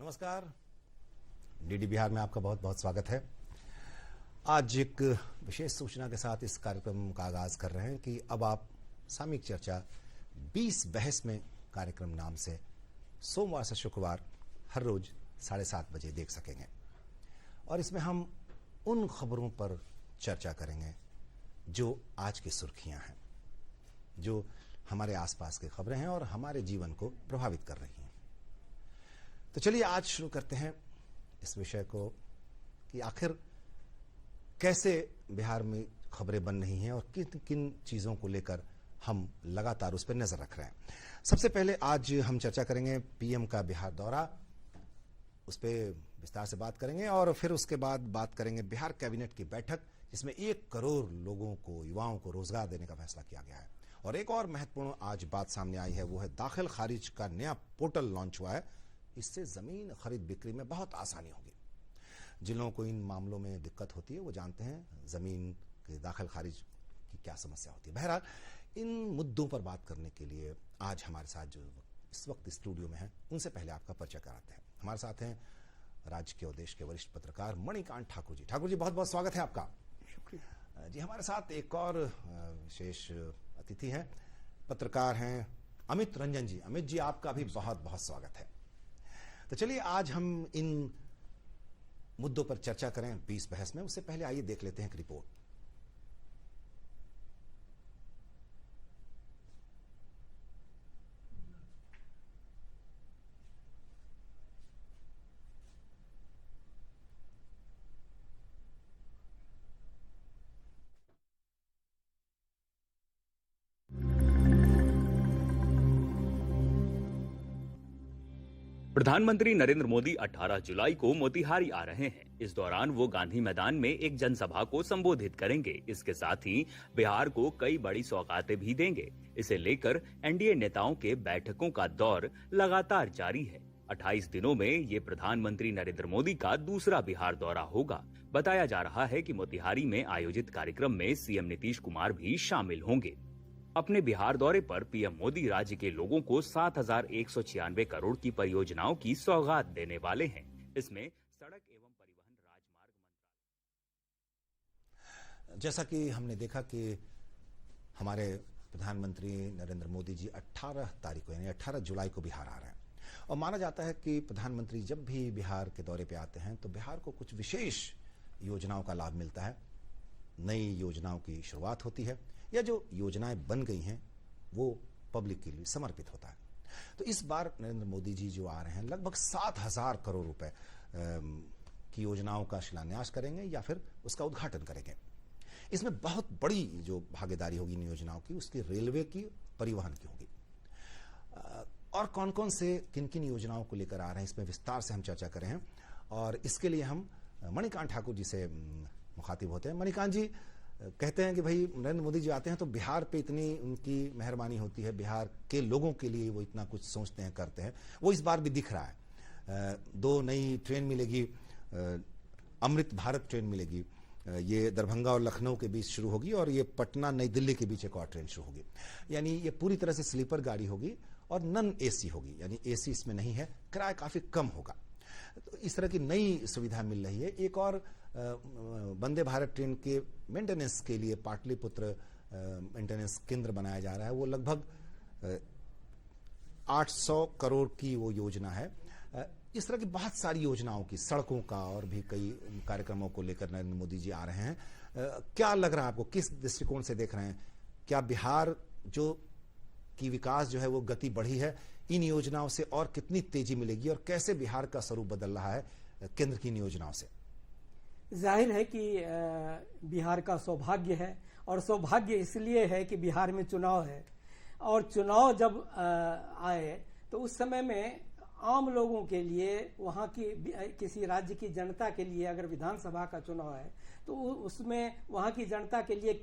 नमस्कार, डीडी बिहार में आपका बहुत बहुत स्वागत है। आज एक विशेष सूचना के साथ इस कार्यक्रम का आगाज कर रहे हैं कि अब आप सामयिक चर्चा 20 बहस में कार्यक्रम नाम से सोमवार से शुक्रवार हर रोज 7:30 बजे देख सकेंगे। और इसमें हम उन खबरों पर चर्चा करेंगे जो आज की सुर्खियां हैं, जो हमारे आसपास की खबरें हैं और हमारे जीवन को प्रभावित कर रही हैं। तो चलिए आज शुरू करते हैं इस विषय को कि आखिर कैसे बिहार में खबरें बन रही हैं और किन किन चीजों को लेकर हम लगातार उस पर नजर रख रहे हैं। सबसे पहले आज हम चर्चा करेंगे पीएम का बिहार दौरा, उस पर विस्तार से बात करेंगे और फिर उसके बाद बात करेंगे बिहार कैबिनेट की बैठक जिसमें 1 करोड़ लोगों को, युवाओं को रोजगार देने का फैसला किया गया है। और एक और महत्वपूर्ण आज बात सामने आई है, वो है दाखिल खारिज का नया पोर्टल लॉन्च हुआ है। इससे जमीन खरीद बिक्री में बहुत आसानी होगी। जिन लोगों को इन मामलों में दिक्कत होती है वो जानते हैं जमीन के दाखिल खारिज की क्या समस्या होती है। बहरहाल इन मुद्दों पर बात करने के लिए आज हमारे साथ जो इस वक्त स्टूडियो में हैं, उनसे पहले आपका परिचय कराते हैं। हमारे साथ हैं राज्य के और देश के वरिष्ठ पत्रकार मणिकांत ठाकुर जी। ठाकुर जी, बहुत बहुत स्वागत है आपका। शुक्रिया जी। हमारे साथ एक और विशेष अतिथि हैं, पत्रकार हैं अमित रंजन जी। अमित जी, आपका भी बहुत बहुत स्वागत है। तो चलिए आज हम इन मुद्दों पर चर्चा करें 20 बहस में। उससे पहले आइए देख लेते हैं एक रिपोर्ट। प्रधानमंत्री नरेंद्र मोदी 18 जुलाई को मोतिहारी आ रहे हैं। इस दौरान वो गांधी मैदान में एक जनसभा को संबोधित करेंगे। इसके साथ ही बिहार को कई बड़ी सौगातें भी देंगे। इसे लेकर एनडीए नेताओं के बैठकों का दौर लगातार जारी है। 28 दिनों में ये प्रधानमंत्री नरेंद्र मोदी का दूसरा बिहार दौरा होगा। बताया जा रहा है कि मोतिहारी में आयोजित कार्यक्रम में सीएम नीतीश कुमार भी शामिल होंगे। अपने बिहार दौरे पर पीएम मोदी राज्य के लोगों को 7,196 करोड़ की परियोजनाओं की सौगात देने वाले हैं। इसमें सड़क एवं परिवहन राजमार्ग मंत्रालय। जैसा कि हमने देखा कि हमारे प्रधानमंत्री नरेंद्र मोदी जी 18 तारीख को यानी 18 जुलाई को बिहार आ रहे हैं और माना जाता है कि प्रधानमंत्री जब भी बिहार के दौरे पे आते हैं तो बिहार को कुछ विशेष योजनाओं का लाभ मिलता है, नई योजनाओं की शुरुआत होती है या जो योजनाएं बन गई हैं वो पब्लिक के लिए समर्पित होता है। तो इस बार नरेंद्र मोदी जी जो आ रहे हैं लगभग 7,000 करोड़ रुपए की योजनाओं का शिलान्यास करेंगे या फिर उसका उद्घाटन करेंगे। इसमें बहुत बड़ी जो भागीदारी होगी इन योजनाओं की, उसकी रेलवे की, परिवहन की होगी। और कौन कौन से किन किन योजनाओं को लेकर आ रहे हैं इसमें विस्तार से हम चर्चा करें हैं और इसके लिए हम मणिकांत ठाकुर जी से मुखातिब होते हैं। मणिकांत जी, कहते हैं कि भाई नरेंद्र मोदी जी आते हैं तो बिहार पे इतनी उनकी मेहरबानी होती है, बिहार के लोगों के लिए वो इतना कुछ सोचते हैं, करते हैं। वो इस बार भी दिख रहा है। 2 नई ट्रेन मिलेगी, अमृत भारत ट्रेन मिलेगी। ये दरभंगा और लखनऊ के बीच शुरू होगी और ये पटना नई दिल्ली के बीच एक और ट्रेन शुरू होगी। यानी ये पूरी तरह से स्लीपर गाड़ी होगी और नॉन एसी होगी, यानी एसी इसमें नहीं है, किराया काफी कम होगा। तो इस तरह की नई सुविधा मिल रही है। एक और वंदे भारत ट्रेन के मेंटेनेंस के लिए पाटलिपुत्र मेंटेनेंस केंद्र बनाया जा रहा है। वो लगभग 800 करोड़ की वो योजना है। इस तरह की बहुत सारी योजनाओं की, सड़कों का और भी कई कार्यक्रमों को लेकर नरेंद्र मोदी जी आ रहे हैं। क्या लग रहा है आपको, किस दृष्टिकोण से देख रहे हैं? क्या बिहार जो की विकास जो है वो गति बढ़ी है, इन योजनाओं से और कितनी तेजी मिलेगी और कैसे बिहार का स्वरूप बदल रहा है केंद्र की इन योजनाओं से? जाहिर है कि बिहार का सौभाग्य है और सौभाग्य इसलिए है कि बिहार में चुनाव है और चुनाव जब आए तो उस समय में आम लोगों के लिए, वहाँ की किसी राज्य की जनता के लिए अगर विधानसभा का चुनाव है तो उसमें वहाँ की जनता के लिए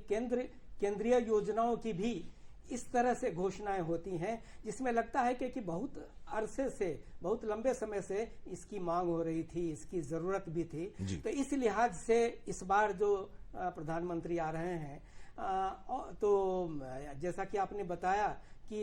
केंद्रीय योजनाओं की भी इस तरह से घोषणाएं होती हैं जिसमें लगता है कि बहुत अरसे से, बहुत लंबे समय से इसकी मांग हो रही थी, इसकी जरूरत भी थी। तो इस लिहाज से इस बार जो प्रधानमंत्री आ रहे हैं तो जैसा कि आपने बताया कि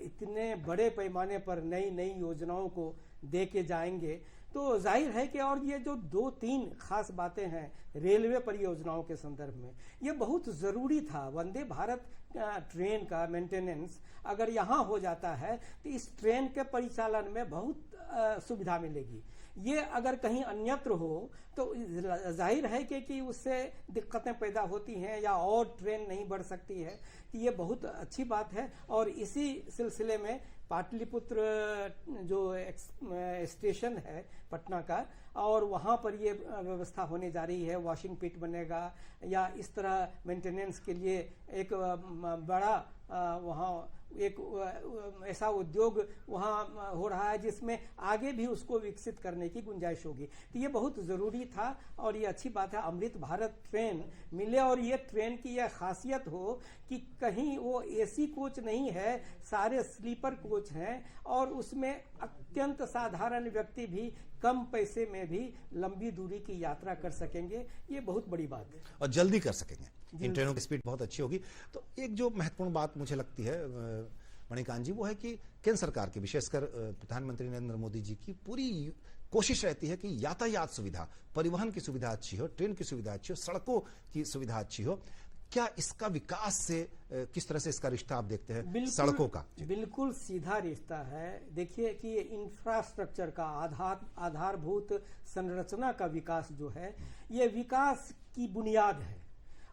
इतने बड़े पैमाने पर नई नई योजनाओं को दे के जाएंगे तो जाहिर है कि और ये जो 2-3 खास बातें हैं रेलवे परियोजनाओं के संदर्भ में, ये बहुत ज़रूरी था। वंदे भारत ट्रेन का मेंटेनेंस अगर यहाँ हो जाता है तो इस ट्रेन के परिचालन में बहुत सुविधा मिलेगी। ये अगर कहीं अन्यत्र हो तो जाहिर है कि उससे दिक्कतें पैदा होती हैं या और ट्रेन नहीं बढ़ सकती है। तो ये बहुत अच्छी बात है। और इसी सिलसिले में पाटलिपुत्र जो स्टेशन है पटना का, और वहाँ पर ये व्यवस्था होने जा रही है, वॉशिंग पिट बनेगा या इस तरह मेंटेनेंस के लिए एक बड़ा वहाँ एक ऐसा उद्योग वहाँ हो रहा है जिसमें आगे भी उसको विकसित करने की गुंजाइश होगी। तो ये बहुत ज़रूरी था और ये अच्छी बात है अमृत भारत ट्रेन मिले। और ये ट्रेन की यह खासियत हो कि कहीं वो एसी कोच नहीं है, सारे स्लीपर कोच हैं और उसमें अत्यंत साधारण व्यक्ति भी कम पैसे में भी लंबी दूरी की यात्रा कर सकेंगे। ये बहुत बड़ी बात है और जल्दी कर सकेंगे। इन ट्रेनों की स्पीड बहुत अच्छी होगी। तो एक जो महत्वपूर्ण बात मुझे लगती है मणिकांत जी, वो है कि केंद्र सरकार की, विशेषकर प्रधानमंत्री नरेंद्र मोदी जी की पूरी कोशिश रहती है कि यातायात सुविधा, परिवहन की सुविधा अच्छी हो, ट्रेन की सुविधा अच्छी हो, सड़कों की सुविधा अच्छी हो। क्या इसका विकास से किस तरह से इसका रिश्ता आप देखते हैं सड़कों का? बिल्कुल सीधा रिश्ता है। देखिए कि इंफ्रास्ट्रक्चर का आधारभूत संरचना का विकास जो है ये विकास की बुनियाद है।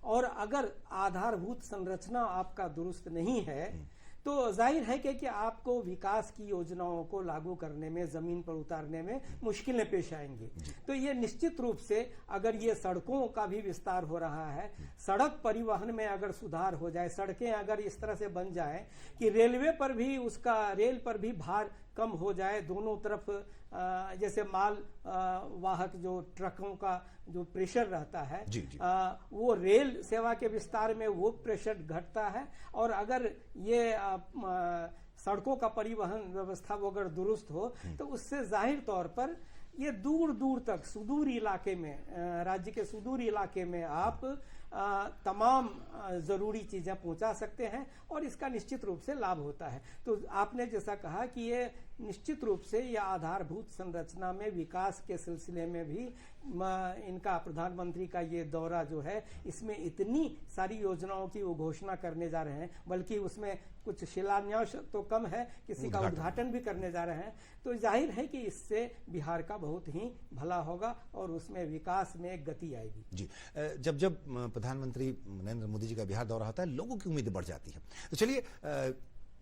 और अगर आधारभूत संरचना आपका दुरुस्त नहीं है तो जाहिर है कि आपको विकास की योजनाओं को लागू करने में, जमीन पर उतारने में मुश्किलें पेश आएंगी। तो ये निश्चित रूप से अगर ये सड़कों का भी विस्तार हो रहा है, सड़क परिवहन में अगर सुधार हो जाए, सड़कें अगर इस तरह से बन जाए कि रेल पर भी भार कम हो जाए, दोनों तरफ जैसे माल वाहक जो ट्रकों का जो प्रेशर रहता है वो रेल सेवा के विस्तार में वो प्रेशर घटता है। और अगर ये सड़कों का परिवहन व्यवस्था वो अगर दुरुस्त हो तो उससे जाहिर तौर पर ये दूर दूर तक सुदूर इलाके में, राज्य के सुदूर इलाके में आप तमाम ज़रूरी चीज़ें पहुंचा सकते हैं और इसका निश्चित रूप से लाभ होता है। तो आपने जैसा कहा कि ये निश्चित रूप से यह आधारभूत संरचना में विकास के सिलसिले में भी इनका प्रधानमंत्री का ये दौरा जो है इसमें इतनी सारी योजनाओं की वो घोषणा करने जा रहे हैं, बल्कि उसमें कुछ शिलान्यास तो कम है, किसी का उद्घाटन भी करने जा रहे हैं। तो जाहिर है कि इससे बिहार का बहुत ही भला होगा और उसमें विकास में एक गति आएगी। जी, जब प्रधानमंत्री नरेंद्र मोदी जी का बिहार दौरा होता है लोगों की उम्मीदें बढ़ जाती है। तो चलिए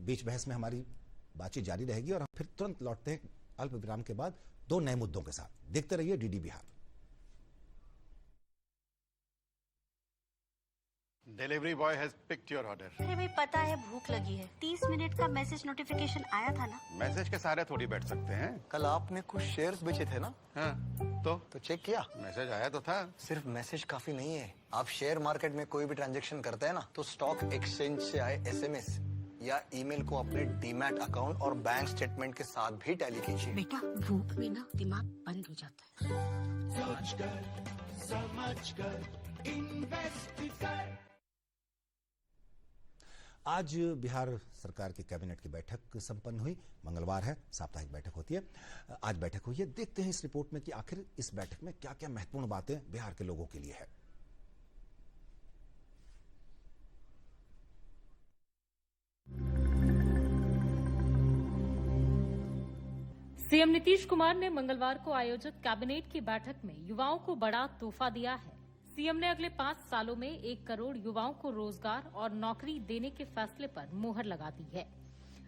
बीच बहस में हमारी बातचीत जारी रहेगी और हम फिर तुरंत लौटते हैं अल्प विराम के बाद 2 नए मुद्दों के साथ। देखते रहिए DD Bihar. Delivery boy has picked your order. अरे भाई पता है भूख लगी है। 30 मिनट का मैसेज नोटिफिकेशन आया था ना। मैसेज के सारे थोड़ी बैठ सकते हैं। कल आपने कुछ शेयर्स बेचे थे ना? हाँ, तो चेक किया? मैसेज आया तो था। सिर्फ मैसेज काफी नहीं है। आप शेयर मार्केट में कोई भी ट्रांजैक्शन करते हैं ना तो स्टॉक एक्सचेंज से आए SMS या ईमेल को अपने डीमैट अकाउंट और बैंक स्टेटमेंट के साथ भी टैली कीजिए। बेटा भूख में ना दिमाग बंद हो जाता है। समझकर इन्वेस्ट कर। आज बिहार सरकार की कैबिनेट की बैठक संपन्न हुई। मंगलवार है, साप्ताहिक बैठक होती है। आज बैठक हुई है। देखते हैं इस रिपोर्ट में कि आखिर इस बैठक में क्या क्या महत्वपूर्ण बातें बिहार के लोगों के लिए है। सीएम नीतीश कुमार ने मंगलवार को आयोजित कैबिनेट की बैठक में युवाओं को बड़ा तोहफा दिया है। सीएम ने अगले 5 सालों में 1 करोड़ युवाओं को रोजगार और नौकरी देने के फैसले पर मुहर लगा दी है।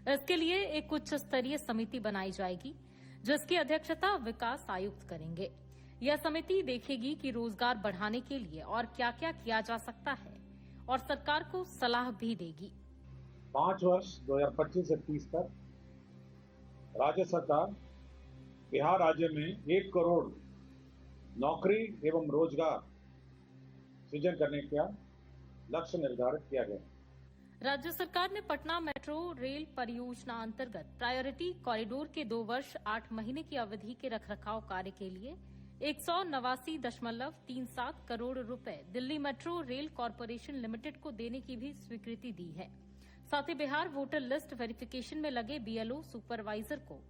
इसके लिए एक उच्च स्तरीय समिति बनाई जाएगी जिसकी अध्यक्षता विकास आयुक्त करेंगे। यह समिति देखेगी कि रोजगार बढ़ाने के लिए और क्या क्या किया जा सकता है और सरकार को सलाह भी देगी। 5 वर्ष 2025 से 30 तक राज्य सरकार बिहार राज्य में 1 करोड़ नौकरी एवं रोजगार सृजन करने का लक्ष्य निर्धारित किया गया। राज्य सरकार ने पटना मेट्रो रेल परियोजना अंतर्गत प्रायोरिटी कॉरिडोर के 2 वर्ष 8 महीने की अवधि के रखरखाव कार्य के लिए 189.37 करोड़ रुपए Delhi metro rail corporation limited को देने की भी स्वीकृति दी है। साथ ही बिहार वोटर लिस्ट वेरिफिकेशन में लगे BLO सुपरवाइजर को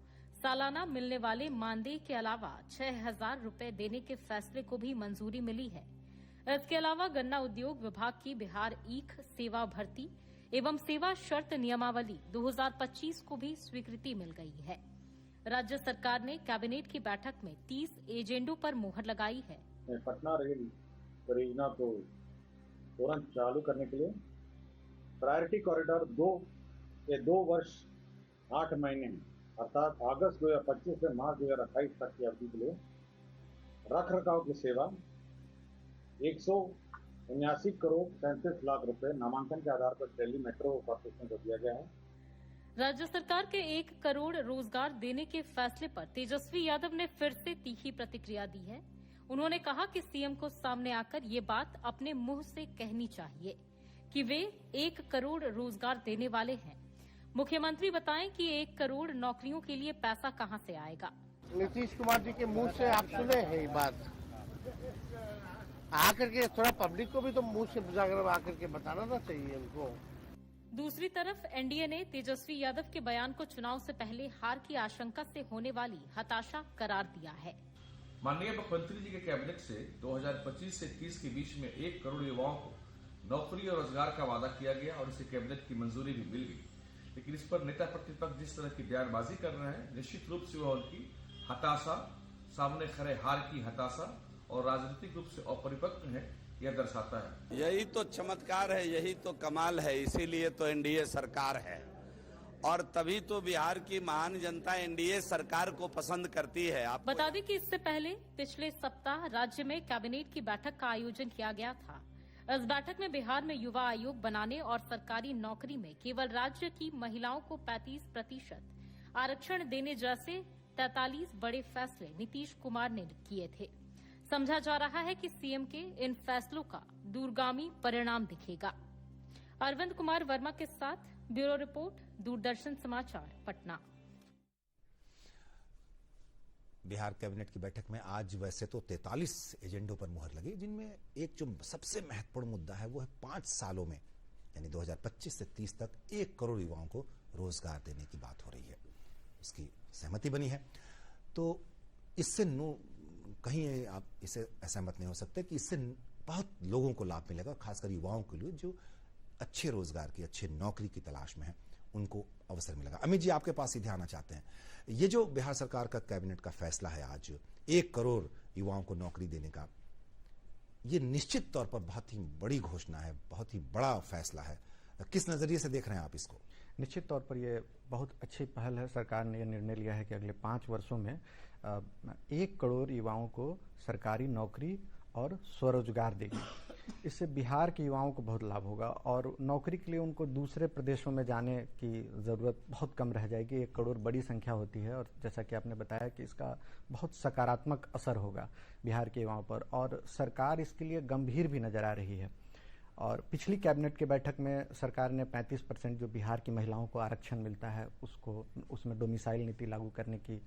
सालाना मिलने वाले मानदेय के अलावा 6,000 रुपए देने के फैसले को भी मंजूरी मिली है। इसके अलावा गन्ना उद्योग विभाग की बिहार ईख सेवा भर्ती एवं सेवा शर्त नियमावली 2025 को भी स्वीकृति मिल गई है। राज्य सरकार ने कैबिनेट की बैठक में 30 एजेंडों पर मुहर लगाई है। पटना रेल परियोजना को तुरंत चालू करने के लिए प्रायोरिटी कॉरिडोर 2 वर्ष 8 महीने अर्थात अगस्त 2025 से मार्च 2028 तक की अवधि के लिए रख रखाव की सेवा 179 करोड़ 37 लाख रुपए नामांकन के आधार पर दिल्ली मेट्रो कॉर्पोरेशन को दिया गया है। राज्य सरकार के 1 करोड़ रोजगार देने के फैसले पर तेजस्वी यादव ने फिर से तीखी प्रतिक्रिया दी है। उन्होंने कहा कि सीएम को सामने आकर ये बात अपने मुंह से कहनी चाहिए कि वे 1 करोड़ रोजगार देने वाले हैं। मुख्यमंत्री बताएं कि 1 करोड़ नौकरियों के लिए पैसा कहां से आएगा। नीतीश कुमार जी के मुंह से आप सुने हैं ये बात, आकर के थोड़ा पब्लिक को भी तो मुंह से जाकर आकर के बताना ना चाहिए उनको। दूसरी तरफ एनडीए ने तेजस्वी यादव के बयान को चुनाव से पहले हार की आशंका से होने वाली हताशा करार दिया है। माननीय मुख्यमंत्री जी के कैबिनेट से 2025 से 30 के बीच में 1 करोड़ युवाओं को नौकरी और रोजगार का वादा किया गया और इसे कैबिनेट की मंजूरी भी मिल गई। लेकिन इस पर नेता प्रतिपक्ष जिस तरह की बयानबाजी कर रहे हैं, निश्चित रूप से वह उनकी हताशा, सामने खड़े हार की हताशा और राजनीतिक रूप से अपरिपक्व है, यह दर्शाता है। यही तो चमत्कार है, यही तो कमाल है, इसीलिए तो एनडीए सरकार है और तभी तो बिहार की महान जनता एनडीए सरकार को पसंद करती है। आप बता दें कि इससे पहले पिछले सप्ताह राज्य में कैबिनेट की बैठक का आयोजन किया गया था। इस बैठक में बिहार में युवा आयोग बनाने और सरकारी नौकरी में केवल राज्य की महिलाओं को 35% आरक्षण देने जैसे 43 बड़े फैसले नीतीश कुमार ने किए थे। समझा जा रहा है कि सीएम के इन फैसलों का दूरगामी परिणाम दिखेगा। अरविंद कुमार वर्मा के साथ ब्यूरो रिपोर्ट, दूरदर्शन समाचार, पटना। बिहार कैबिनेट की बैठक में आज वैसे तो 43 एजेंडों पर मुहर लगी, जिनमें एक जो सबसे महत्वपूर्ण मुद्दा है वो है 5 सालों में यानी 2025 से 30 तक 1 करोड़ युवाओं को रोजगार देने की बात हो रही है। उसकी सहमति बनी है। तो इससे कहीं आप इसे असहमत नहीं हो सकते कि इससे बहुत लोगों को लाभ मिलेगा, खासकर युवाओं के लिए जो अच्छे रोजगार की, अच्छे नौकरी की तलाश में है, उनको अवसर मिलेगा। अमित जी, आपके पास सीधे आना चाहते हैं। ये जो बिहार सरकार का कैबिनेट का फैसला है आज 1 करोड़ युवाओं को नौकरी देने का, ये निश्चित तौर पर बहुत ही बड़ी घोषणा है, बहुत ही बड़ा फैसला है। किस नजरिए से देख रहे हैं आप इसको? निश्चित तौर पर ये बहुत अच्छी पहल है। सरकार ने यह निर्णय लिया है कि अगले 5 वर्षों में 1 करोड़ युवाओं को सरकारी नौकरी और स्वरोजगार देगी। इससे बिहार के युवाओं को बहुत लाभ होगा और नौकरी के लिए उनको दूसरे प्रदेशों में जाने की ज़रूरत बहुत कम रह जाएगी। 1 करोड़ बड़ी संख्या होती है और जैसा कि आपने बताया कि इसका बहुत सकारात्मक असर होगा बिहार के युवाओं पर और सरकार इसके लिए गंभीर भी नजर आ रही है। और पिछली कैबिनेट की बैठक में सरकार ने 35% जो बिहार की महिलाओं को आरक्षण मिलता है उसमें डोमिसाइल नीति लागू करने की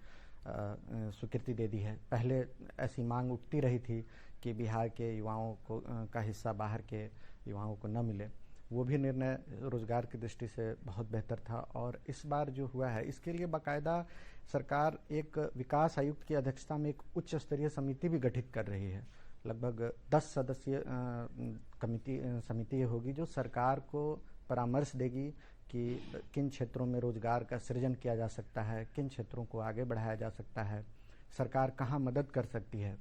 स्वीकृति दे दी है। पहले ऐसी मांग उठती रही थी कि बिहार के युवाओं को का हिस्सा बाहर के युवाओं को न मिले। वो भी निर्णय रोजगार की दृष्टि से बहुत बेहतर था और इस बार जो हुआ है इसके लिए बाकायदा सरकार एक विकास आयुक्त की अध्यक्षता में एक उच्च स्तरीय समिति भी गठित कर रही है। लगभग 10 सदस्यीय समिति होगी जो सरकार को परामर्श देगी कि किन क्षेत्रों में रोजगार का सृजन किया जा सकता है, किन क्षेत्रों को आगे बढ़ाया जा सकता है, सरकार कहाँ मदद कर सकती है।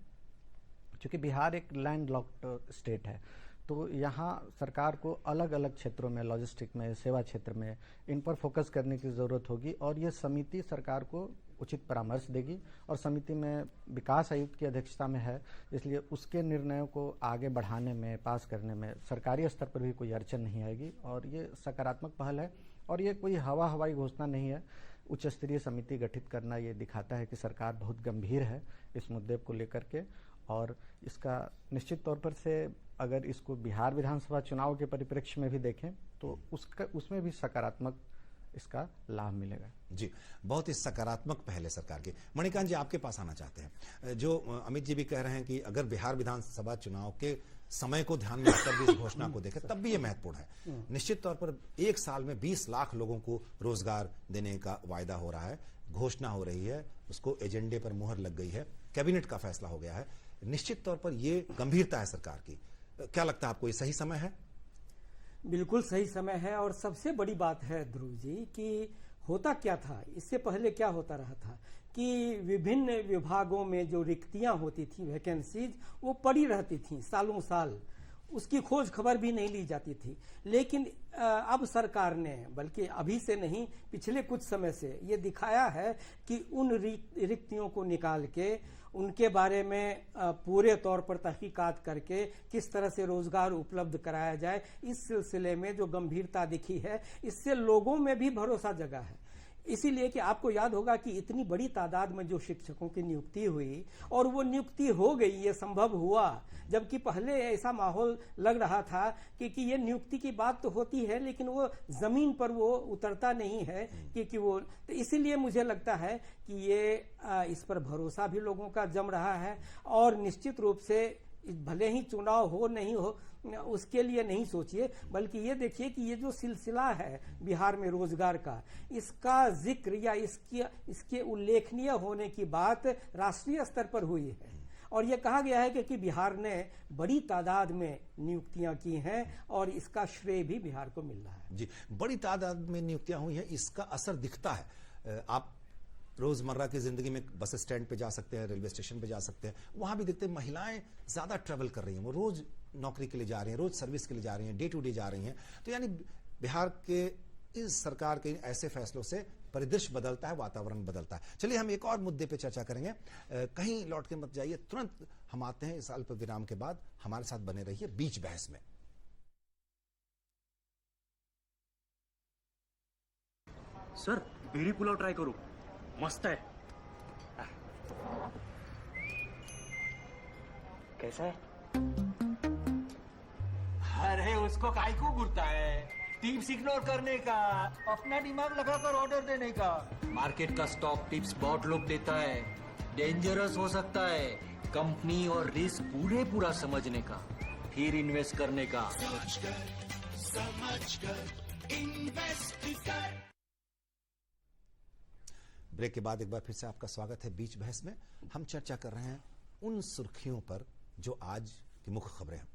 क्योंकि बिहार एक लैंड लॉक्ड स्टेट है तो यहाँ सरकार को अलग अलग क्षेत्रों में, लॉजिस्टिक में, सेवा क्षेत्र में इन पर फोकस करने की ज़रूरत होगी और ये समिति सरकार को उचित परामर्श देगी और समिति में विकास आयुक्त की अध्यक्षता में है, इसलिए उसके निर्णयों को आगे बढ़ाने में, पास करने में सरकारी स्तर पर भी कोई अड़चन नहीं आएगी और ये सकारात्मक पहल है और ये कोई हवाई घोषणा नहीं है। उच्च स्तरीय समिति गठित करना ये दिखाता है कि सरकार बहुत गंभीर है इस मुद्दे को लेकर के और इसका निश्चित तौर पर से अगर इसको बिहार विधानसभा चुनाव के परिप्रेक्ष्य में भी देखें तो उसमें भी सकारात्मक इसका लाभ मिलेगा। जी, बहुत ही सकारात्मक पहले सरकार की। मणिकांत जी, आपके पास आना चाहते हैं। जो अमित जी भी कह रहे हैं कि अगर बिहार विधानसभा चुनाव के समय को ध्यान में रखकर भी इस घोषणा को देखें तब भी ये महत्वपूर्ण है। निश्चित तौर पर एक साल में 20 लाख लोगों को रोजगार देने का वायदा हो रहा है, घोषणा हो रही है, उसको एजेंडे पर मुहर लग गई है, कैबिनेट का फैसला हो गया है। निश्चित तौर पर ये गंभीरता है सरकार की। क्या लगता है आपको, ये सही समय है? बिल्कुल सही समय है। और सबसे बड़ी बात है ध्रुव जी कि होता क्या था, इससे पहले क्या होता रहा था कि विभिन्न विभागों में जो रिक्तियां होती थी, वैकेंसीज, वो पड़ी रहती थी सालों साल, उसकी खोज खबर भी नहीं ली जाती थी। लेकिन अब सरकार ने, बल्कि अभी से नहीं, पिछले कुछ समय से ये दिखाया है कि उन रिक्तियों को निकाल के उनके बारे में पूरे तौर पर तहकीकात करके किस तरह से रोजगार उपलब्ध कराया जाए, इस सिलसिले में जो गंभीरता दिखी है, इससे लोगों में भी भरोसा जगा है। इसीलिए कि आपको याद होगा कि इतनी बड़ी तादाद में जो शिक्षकों की नियुक्ति हुई और वो नियुक्ति हो गई, ये संभव हुआ, जबकि पहले ऐसा माहौल लग रहा था कि ये नियुक्ति की बात तो होती है लेकिन वो जमीन पर वो उतरता नहीं है कि वो, तो इसीलिए मुझे लगता है कि ये इस पर भरोसा भी लोगों का जम रहा है। और निश्चित रूप से भले ही चुनाव हो नहीं हो उसके लिए नहीं सोचिए, बल्कि ये देखिए कि ये जो सिलसिला है बिहार में रोजगार का, इसका जिक्र या इसके उल्लेखनीय होने की बात राष्ट्रीय स्तर पर हुई है। और ये कहा गया है कि बिहार ने बड़ी तादाद में नियुक्तियां की हैं और इसका श्रेय भी बिहार को मिल रहा है। जी, बड़ी तादाद में नियुक्तियां हुई हैं, इसका असर दिखता है। आप रोजमर्रा की जिंदगी में बस स्टैंड पे जा सकते हैं, रेलवे स्टेशन पे जा सकते हैं, वहां भी देखते हैं महिलाएं ज्यादा ट्रेवल कर रही हैं, वो रोज नौकरी के लिए जा रही हैं, रोज सर्विस के लिए जा रही हैं, डे टू डे जा रही हैं। तो यानी बिहार के इस सरकार के ऐसे फैसलों से परिदृश्य बदलता है, वातावरण बदलता है। चलिए हम एक और मुद्दे पे चर्चा करेंगे, कहीं लौट के मत जाइए, तुरंत हम आते हैं इस अल्प विराम के बाद। हमारे साथ बने रहिए बीच बहस में। सर, बेरी पुलाव ट्राई करो, मस्त है। कैसा है? अरे उसको काय को घूरता है, टिप्स इग्नोर करने का, अपना दिमाग लगाकर ऑर्डर देने का। मार्केट का स्टॉक टिप्स बहुत लोग देता है, डेंजरस हो सकता है। कंपनी और रिस्क पूरा समझने का, फिर इन्वेस्ट करने का। समझ कर इन्वेस्ट कर। ब्रेक के बाद एक बार फिर से आपका स्वागत है बीच बहस में। हम चर्चा कर रहे हैं उन सुर्खियों पर जो आज की मुख्य खबरें हैं।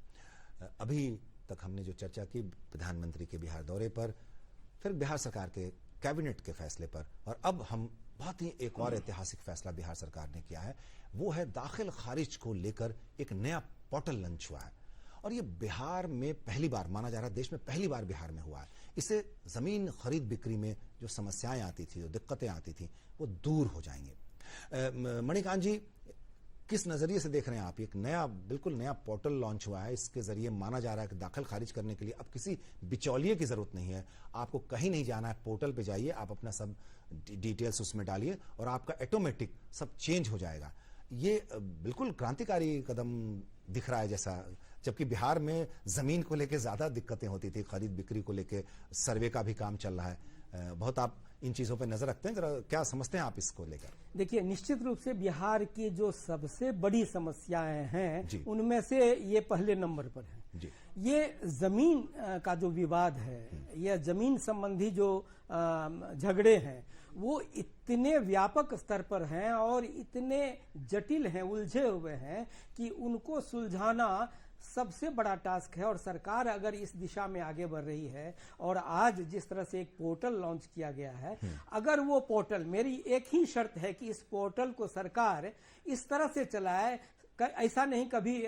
अभी तक हमने जो चर्चा की प्रधानमंत्री के बिहार दौरे पर, फिर बिहार सरकार के कैबिनेट के फैसले पर, और अब हम बहुत ही एक और ऐतिहासिक फैसला बिहार सरकार ने किया है, वो है दाखिल खारिज को लेकर एक नया पोर्टल लॉन्च हुआ है। और ये बिहार में पहली बार माना जा रहा है, देश में पहली बार बिहार में हुआ है। इससे जमीन खरीद बिक्री में जो समस्याएं आती थी, जो दिक्कतें आती थी, वो दूर हो जाएंगे। मणिकांत जी, किस नजरिए से देख रहे हैं आप? एक नया, बिल्कुल नया पोर्टल लॉन्च हुआ है, इसके जरिए माना जा रहा है कि दाखिल खारिज करने के लिए अब किसी बिचौलिए की जरूरत नहीं है, आपको कहीं नहीं जाना है, पोर्टल पे जाइए, आप अपना सब डिटेल्स उसमें डालिए और आपका ऑटोमेटिक सब चेंज हो जाएगा। ये बिल्कुल क्रांतिकारी कदम दिख रहा है जैसा, जबकि बिहार में जमीन को लेकर ज्यादा दिक्कतें होती थी, खरीद बिक्री को लेकर सर्वे का भी काम चल रहा है। बहुत आप इन चीजों पर नजर रखते हैं, जरा क्या समझते हैं आप इसको लेकर? देखिए, निश्चित रूप से बिहार की जो सबसे बड़ी समस्याएं हैं उनमें से ये पहले नंबर पर है जी। ये जमीन का जो विवाद है, या जमीन संबंधी जो झगड़े हैं, वो इतने व्यापक स्तर पर हैं और इतने जटिल हैं, उलझे हुए हैं कि उनको सुलझाना सबसे बड़ा टास्क है। और सरकार अगर इस दिशा में आगे बढ़ रही है, और आज जिस तरह से एक पोर्टल लॉन्च किया गया है, अगर वो पोर्टल, मेरी एक ही शर्त है कि इस पोर्टल को सरकार इस तरह से चलाए, ऐसा नहीं कभी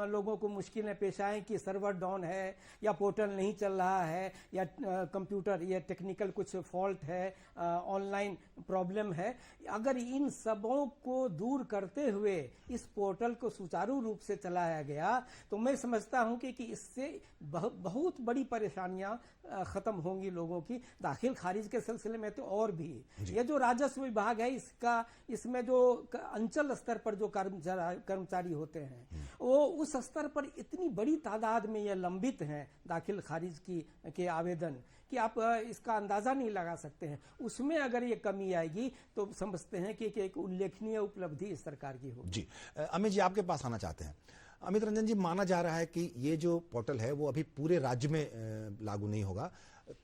लोगों को मुश्किलें पेश आए कि सर्वर डाउन है या पोर्टल नहीं चल रहा है या कंप्यूटर या टेक्निकल कुछ फॉल्ट है, ऑनलाइन प्रॉब्लम है। अगर इन सबों को दूर करते हुए इस पोर्टल को सुचारू रूप से चलाया गया तो मैं समझता हूं कि इससे बहुत बड़ी परेशानियां खत्म होंगी लोगों की। दाखिल खारिज के सिलसिले में तो और भी, ये जो राजस्व विभाग है, इसमें जो अंचल स्तर पर जो कर्मचारी होते हैं, वो उस स्तर पर इतनी बड़ी तादाद में ये लंबित हैं दाखिल खारिज के आवेदन कि आप इसका अंदाजा नहीं लगा सकते हैं। उसमें अगर ये कमी आएगी तो समझते हैं कि एक उल्लेखनीय उपलब्धि इस सरकार की होगी। जी, अमित जी आपके पास आना चाहते हैं। अमित रंजन जी, माना जा रहा है कि ये जो पोर्टल है वो अभी पूरे राज्य में लागू नहीं होगा,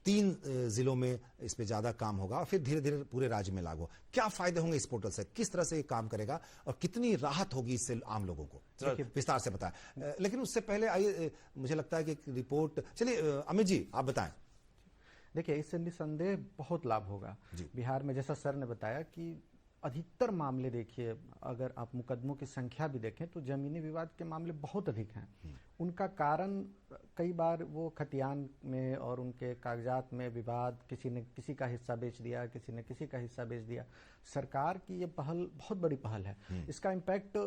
3 जिलों में इस पे ज्यादा काम होगा और फिर धीरे धीरे पूरे राज्य में लागू। क्या फायदे होंगे इस पोर्टल से, किस तरह से ये काम करेगा और कितनी राहत होगी इससे आम लोगों को, विस्तार से बताएं। लेकिन उससे पहले आइए, मुझे लगता है कि रिपोर्ट, चलिए अमित जी आप बताएं। देखिए, इससे निसंदेह बहुत लाभ होगा बिहार में। जैसा सर ने बताया कि अधिकतर मामले, देखिए अगर आप मुकदमों की संख्या भी देखें तो जमीनी विवाद के मामले बहुत अधिक हैं। उनका कारण कई बार वो खतियान में और उनके कागजात में विवाद, किसी ने किसी का हिस्सा बेच दिया, किसी ने किसी का हिस्सा बेच दिया। सरकार की ये पहल बहुत बड़ी पहल है। इसका इम्पैक्ट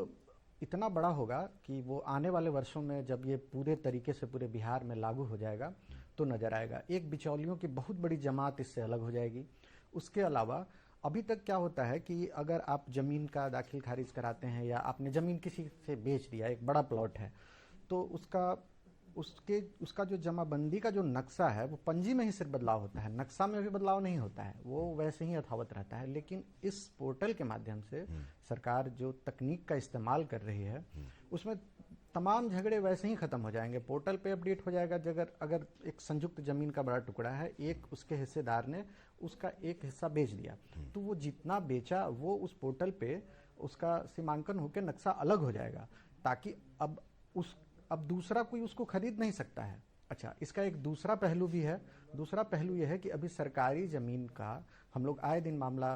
इतना बड़ा होगा कि वो आने वाले वर्षों में जब ये पूरे तरीके से पूरे बिहार में लागू हो जाएगा तो नजर आएगा। एक बिचौलियों की बहुत बड़ी जमात इससे अलग हो जाएगी। उसके अलावा अभी तक क्या होता है कि अगर आप जमीन का दाखिल खारिज कराते हैं या आपने जमीन किसी से बेच दिया, एक बड़ा प्लॉट है, तो उसका जो जमाबंदी का जो नक्शा है वो पंजी में ही सिर्फ बदलाव होता है, नक्शा में भी बदलाव नहीं होता है, वो वैसे ही यथावत रहता है। लेकिन इस पोर्टल के माध्यम से सरकार जो तकनीक का इस्तेमाल कर रही है उसमें तमाम झगड़े वैसे ही खत्म हो जाएंगे। पोर्टल पे अपडेट हो जाएगा, अगर एक संयुक्त जमीन का बड़ा टुकड़ा है, एक उसके हिस्सेदार ने उसका एक हिस्सा बेच दिया, तो वो जितना बेचा वो उस पोर्टल पे उसका सीमांकन होकर नक्शा अलग हो जाएगा, ताकि अब दूसरा कोई उसको खरीद नहीं सकता है। अच्छा, इसका एक दूसरा पहलू भी है। दूसरा पहलू यह है कि अभी सरकारी जमीन का हम लोग आए दिन मामला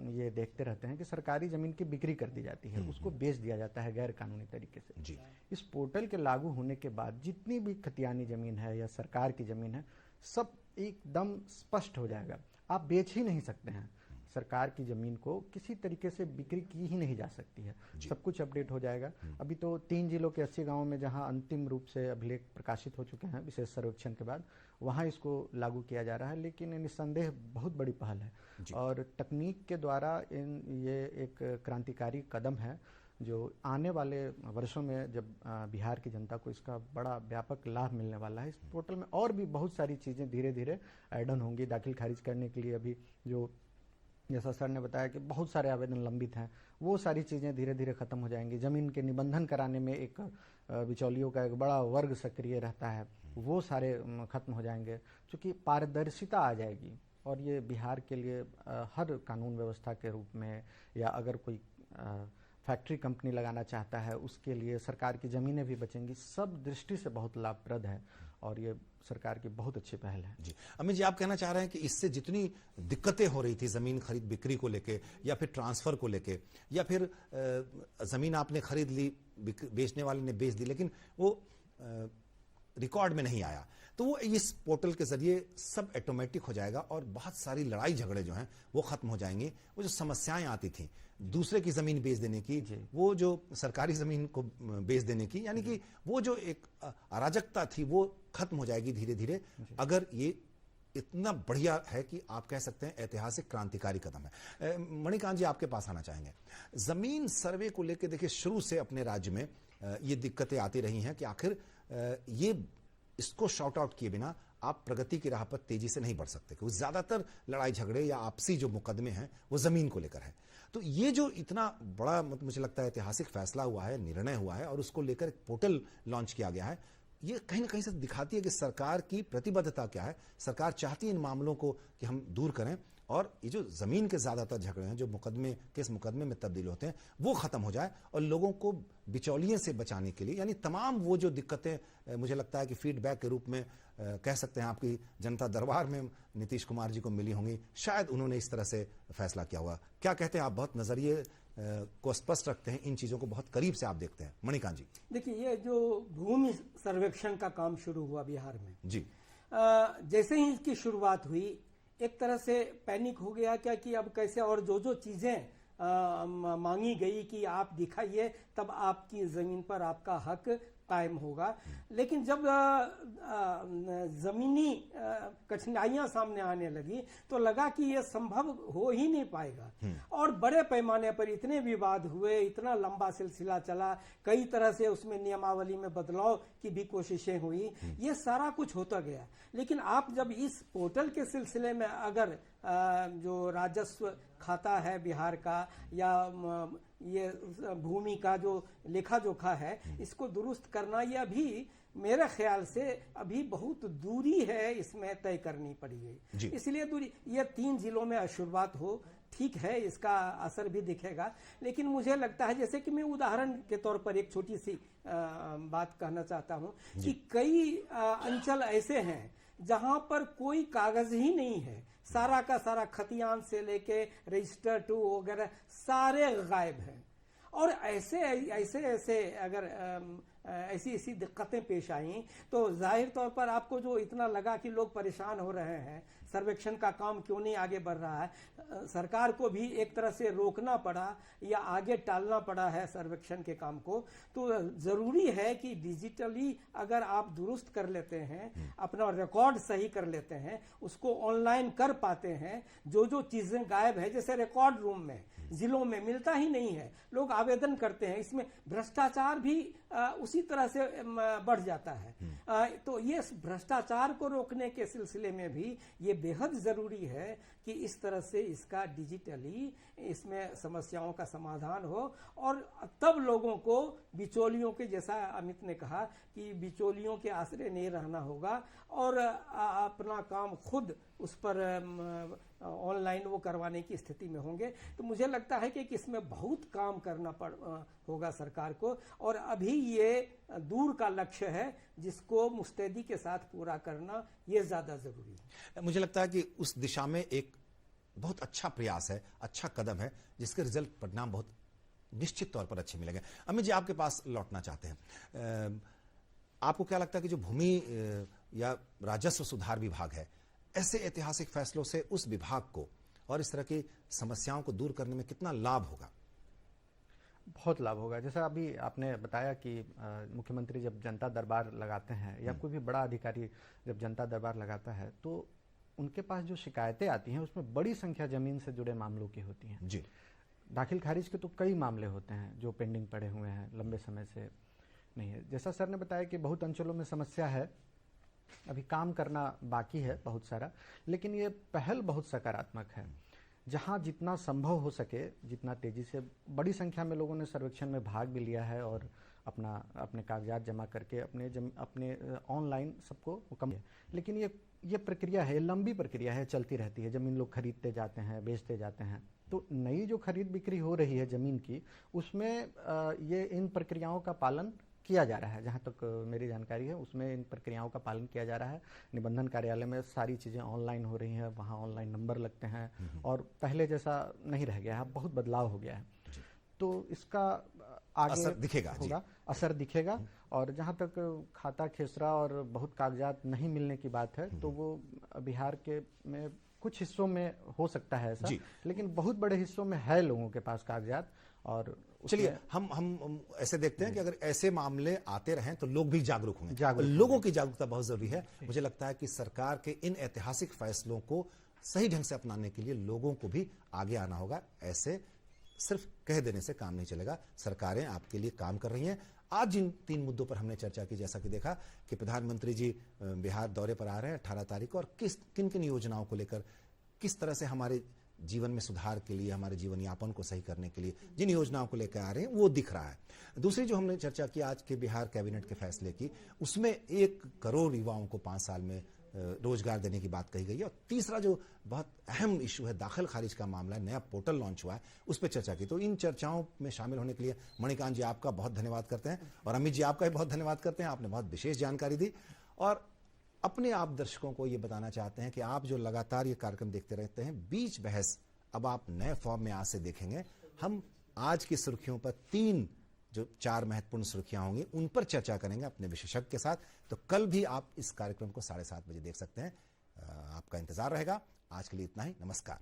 ये देखते रहते हैं कि सरकारी जमीन की बिक्री कर दी जाती है, उसको बेच दिया जाता है गैर कानूनी तरीके से। जी। इस पोर्टल के लागू होने के बाद जितनी भी खतियानी जमीन है या सरकार की जमीन है, सब एकदम स्पष्ट हो जाएगा। आप बेच ही नहीं सकते हैं, सरकार की जमीन को किसी तरीके से बिक्री की ही नहीं जा सकती है। सब कुछ अपडेट हो जाएगा। अभी तो 3 जिलों के 80 गांवों में जहां अंतिम रूप से अभिलेख प्रकाशित हो चुके हैं विशेष सर्वेक्षण के बाद, वहां इसको लागू किया जा रहा है। लेकिन निस्संदेह बहुत बड़ी पहल है और तकनीक के द्वारा ये एक क्रांतिकारी कदम है जो आने वाले वर्षों में जब बिहार की जनता को इसका बड़ा व्यापक लाभ मिलने वाला है। इस पोर्टल में और भी बहुत सारी चीज़ें धीरे धीरे ऐड ऑन होंगी। दाखिल खारिज करने के लिए अभी जो जैसा सर ने बताया कि बहुत सारे आवेदन लंबित हैं, वो सारी चीज़ें धीरे धीरे खत्म हो जाएंगी। जमीन के निबंधन कराने में एक बिचौलियों का एक बड़ा वर्ग सक्रिय रहता है, वो सारे खत्म हो जाएंगे, क्योंकि पारदर्शिता आ जाएगी। और ये बिहार के लिए हर कानून व्यवस्था के रूप में, या अगर कोई फैक्ट्री कंपनी लगाना चाहता है उसके लिए सरकार की ज़मीनें भी बचेंगी। सब दृष्टि से बहुत लाभप्रद है और ये सरकार की बहुत अच्छी पहल है। जी, अमित जी आप कहना चाह रहे हैं कि इससे जितनी दिक्कतें हो रही थी जमीन खरीद बिक्री को लेके, या फिर ट्रांसफर को लेके, या फिर जमीन आपने खरीद ली, बेचने वाले ने बेच दी, लेकिन वो रिकॉर्ड में नहीं आया, तो वो इस पोर्टल के जरिए सब ऑटोमेटिक हो जाएगा और बहुत सारी लड़ाई झगड़े जो हैं वो खत्म हो जाएंगे। वो जो समस्याएं आती थी दूसरे की जमीन बेच देने की, वो जो सरकारी जमीन को बेच देने की, यानी कि वो जो एक अराजकता थी वो खत्म हो जाएगी धीरे धीरे। अगर ये इतना बढ़िया है कि आप कह सकते हैं ऐतिहासिक क्रांतिकारी कदम है। मणिकांत जी आपके पास आना चाहेंगे। जमीन सर्वे को लेकर देखिए शुरू से अपने राज्य में ये दिक्कतें आती रही हैं कि आखिर ये इसको शॉर्ट आउट किए बिना आप प्रगति की राह पर तेजी से नहीं बढ़ सकते, क्योंकि ज्यादातर लड़ाई झगड़े या आपसी जो मुकदमे हैं वो जमीन को लेकर है। तो ये जो इतना बड़ा मुझे लगता है ऐतिहासिक फैसला हुआ है, निर्णय हुआ है और उसको लेकर एक पोर्टल लॉन्च किया गया है, ये कहीं ना कहीं से दिखाती है कि सरकार की प्रतिबद्धता क्या है। सरकार चाहती है इन मामलों को कि हम दूर करें और ये जो जमीन के ज्यादातर झगड़े हैं जो किस मुकदमे में तब्दील होते हैं वो खत्म हो जाए और लोगों को बिचौलियों से बचाने के लिए, यानी तमाम वो जो दिक्कतें मुझे लगता है कि फीडबैक के रूप में कह सकते हैं आपकी जनता दरबार में नीतीश कुमार जी को मिली होंगी, शायद उन्होंने इस तरह से फैसला किया होगा। क्या कहते हैं आप? बहुत नजरिए को स्पष्ट रखते हैं, इन चीजों को बहुत करीब से आप देखते हैं। मणिकांत जी देखिए, ये जो भूमि सर्वेक्षण का काम शुरू हुआ बिहार में जी, जैसे ही इसकी शुरुआत हुई एक तरह से पैनिक हो गया क्या कि अब कैसे, और जो चीजें मांगी गई कि आप दिखाइए तब आपकी जमीन पर आपका हक कायम होगा। लेकिन जब जमीनी कठिनाइयां सामने आने लगी तो लगा कि यह संभव हो ही नहीं पाएगा और बड़े पैमाने पर इतने विवाद हुए, इतना लंबा सिलसिला चला, कई तरह से उसमें नियमावली में बदलाव की भी कोशिशें हुई, ये सारा कुछ होता गया। लेकिन आप जब इस पोर्टल के सिलसिले में अगर जो राजस्व खाता है बिहार का या ये भूमि का जो लेखा जोखा है इसको दुरुस्त करना, यह भी मेरे ख्याल से अभी बहुत दूरी है, इसमें तय करनी पड़ेगी। इसलिए दूरी, ये 3 जिलों में शुरुआत हो, ठीक है, इसका असर भी दिखेगा। लेकिन मुझे लगता है, जैसे कि मैं उदाहरण के तौर पर एक छोटी सी बात कहना चाहता हूं कि कई अंचल ऐसे हैं जहां पर कोई कागज ही नहीं है, सारा का सारा खतियान से लेके रजिस्टर टू वगैरह सारे गायब हैं। और ऐसे अगर ऐसी दिक्कतें पेश आई तो जाहिर तौर पर आपको जो इतना लगा कि लोग परेशान हो रहे हैं, सर्वेक्षण का काम क्यों नहीं आगे बढ़ रहा है, सरकार को भी एक तरह से रोकना पड़ा या आगे टालना पड़ा है सर्वेक्षण के काम को। तो जरूरी है कि डिजिटली अगर आप दुरुस्त कर लेते हैं, अपना रिकॉर्ड सही कर लेते हैं, उसको ऑनलाइन कर पाते हैं, जो चीजें गायब है, जैसे रिकॉर्ड रूम में जिलों में मिलता ही नहीं है, लोग आवेदन करते हैं, इसमें भ्रष्टाचार भी उसी तरह से बढ़ जाता है। तो ये भ्रष्टाचार को रोकने के सिलसिले में भी ये बेहद जरूरी है कि इस तरह से इसका डिजिटली इसमें समस्याओं का समाधान हो, और तब लोगों को बिचौलियों के, जैसा अमित ने कहा कि बिचौलियों के आश्रय नहीं रहना होगा और अपना काम खुद उस पर ऑनलाइन वो करवाने की स्थिति में होंगे। तो मुझे लगता है कि इसमें बहुत काम करना होगा सरकार को, और अभी ये दूर का लक्ष्य है जिसको मुस्तैदी के साथ पूरा करना ये ज्यादा जरूरी है। मुझे लगता है कि उस दिशा में एक बहुत अच्छा प्रयास है, अच्छा कदम है, जिसके रिजल्ट परिणाम बहुत निश्चित तौर पर अच्छे मिलेंगे। अमित जी, आपके पास लौटना चाहते हैं, आपको क्या लगता है कि जो भूमि या राजस्व सुधार विभाग है, ऐसे ऐतिहासिक फैसलों से उस विभाग को और इस तरह की समस्याओं को दूर करने में कितना लाभ होगा? बहुत लाभ होगा। जैसा अभी आपने बताया कि मुख्यमंत्री जब जनता दरबार लगाते हैं या कोई भी बड़ा अधिकारी जब जनता दरबार लगाता है तो उनके पास जो शिकायतें आती हैं उसमें बड़ी संख्या जमीन से जुड़े मामलों की होती हैं। जी, दाखिल खारिज के तो कई मामले होते हैं जो पेंडिंग पड़े हुए हैं, लंबे समय से नहीं है। जैसा सर ने बताया कि बहुत अंचलों में समस्या है, अभी काम करना बाकी है बहुत सारा, लेकिन ये पहल बहुत सकारात्मक है। जहां जितना संभव हो सके, जितना तेजी से, बड़ी संख्या में लोगों ने सर्वेक्षण में भाग भी लिया है और अपने कागजात जमा करके अपने ऑनलाइन सबको कम है। लेकिन ये प्रक्रिया है, लंबी प्रक्रिया है, चलती रहती है। जमीन लोग खरीदते जाते हैं, बेचते जाते हैं, तो नई जो खरीद बिक्री हो रही है जमीन की, उसमें ये इन प्रक्रियाओं का पालन किया जा रहा है। जहाँ तक मेरी जानकारी है उसमें इन प्रक्रियाओं का पालन किया जा रहा है। निबंधन कार्यालय में सारी चीज़ें ऑनलाइन हो रही हैं, वहाँ ऑनलाइन नंबर लगते हैं और पहले जैसा नहीं रह गया है, बहुत बदलाव हो गया है। तो इसका आगे असर दिखेगा, होगा, असर दिखेगा। और जहाँ तक खाता खेसरा और बहुत कागजात नहीं मिलने की बात है, तो वो बिहार के में कुछ हिस्सों में हो सकता है ऐसा, लेकिन बहुत बड़े हिस्सों में है लोगों के पास कागजात। और चलिए हम ऐसे देखते हैं कि अगर ऐसे मामले आते रहें तो लोग भी जागरूक होंगे। लोगों की जागरूकता बहुत जरूरी है। मुझे लगता है कि सरकार के इन ऐतिहासिक फैसलों को सही ढंग से अपनाने के लिए लोगों को भी आगे आना होगा। ऐसे सिर्फ कह देने से काम नहीं चलेगा। सरकारें आपके लिए काम कर रही हैं। आज जिन 3 मुद्दों पर हमने चर्चा की, जैसा कि देखा कि प्रधानमंत्री जी बिहार दौरे पर आ रहे हैं 18 तारीख को, और किन किन योजनाओं को लेकर, किस तरह से हमारे जीवन में सुधार के लिए, हमारे जीवन यापन को सही करने के लिए जिन योजनाओं को लेकर आ रहे हैं वो दिख रहा है। दूसरी जो हमने चर्चा की आज के बिहार कैबिनेट के फैसले की, उसमें 1 करोड़ युवाओं को 5 साल में रोजगार देने की बात कही गई है। और तीसरा जो बहुत अहम इशू है, दाखिल खारिज का मामला है, नया पोर्टल लॉन्च हुआ है, उस पर चर्चा की। तो इन चर्चाओं में शामिल होने के लिए मणिकांत जी आपका बहुत धन्यवाद करते हैं, और अमित जी आपका भी बहुत धन्यवाद करते हैं। आपने बहुत विशेष जानकारी दी, और अपने आप दर्शकों को ये बताना चाहते हैं कि आप जो लगातार ये कार्यक्रम देखते रहते हैं, बीच बहस अब आप नए फॉर्म में आज से देखेंगे। हम आज की सुर्खियों पर 3 जो 4 महत्वपूर्ण सुर्खियां होंगी उन पर चर्चा करेंगे अपने विशेषज्ञ के साथ। तो कल भी आप इस कार्यक्रम को 7:30 बजे देख सकते हैं। आपका इंतजार रहेगा। आज के लिए इतना ही। नमस्कार।